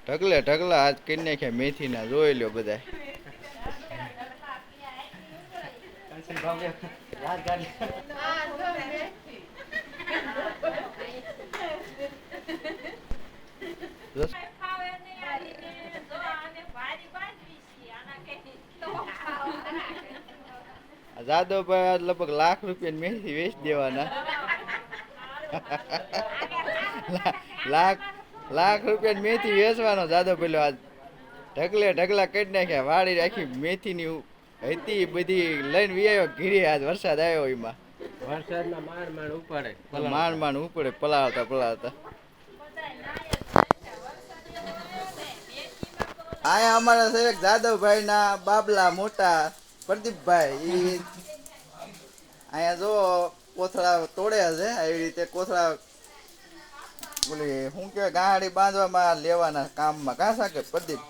ઢગલે ઢગલા આજ કરી નાખ્યા મેથી ના જોઈ લ્યો બધા. જાદવભાઈ આજ લગભગ ₹1,00,000 મેથી વેચી દેવાના. ₹1,00,000 મેથી વેચવાનો જાદવ પેલો આજ ઢગલે ઢગલા કરી નાખ્યા. વાડી રાખી મેથીની હતી બધી લઈને વી ઘીરે. આજ વરસાદ આવ્યો એમાં વરસાદમાં માંડ માંડ ઉપડે પલાળતા પલાળતા. આયા અમારા સેવક જાદવભાઈ ના બાબલા મોટા પ્રદીપભાઈ અહીંયા જો કોથળા તોડે છે. આવી રીતે કોથળા બોલી શું કહેવાય ગાડી બાંધવામાં લેવાના કામમાં કાં સાકે પ્રદીપ.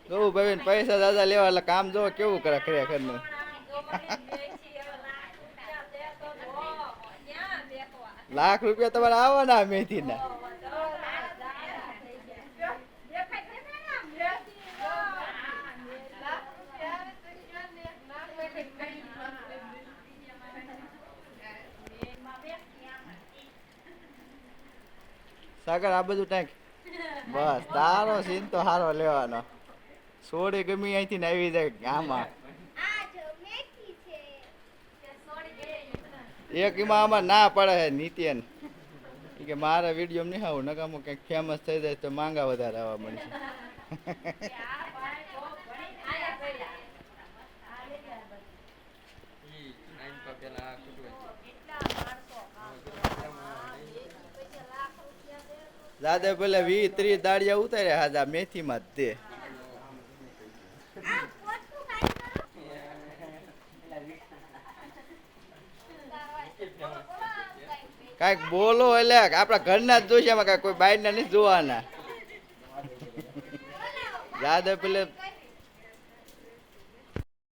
જો ભાઈ પૈસા દાદા લેવા એટલે કામ જો કેવું કરે ખરેખર નું. ₹1,00,000 તમારે આવવાના મેથી ના. સાગર આ બધું ટાંક બસ તારો સીન તો હારો લેવાનો. સોડી ગમી અહીંથી ને આવી જાય આમાં. એક એમાં આમાં ના પડે છે નિત્યન કે મારા વિડીયો નહીં આવું નકામું કંઈક ફેમસ થઈ જાય તો માંગા વધારે આવવા મળશે. દાદા પેલા 20-30 દાડિયા ઉતાર્યા હાજા મેથીમાં જ તે. કાંઈક બોલો એટલે આપડા ઘરના જ જોશે એમાં કાંઈ કોઈ બહારના નથી જોવાના. દાદા પેલે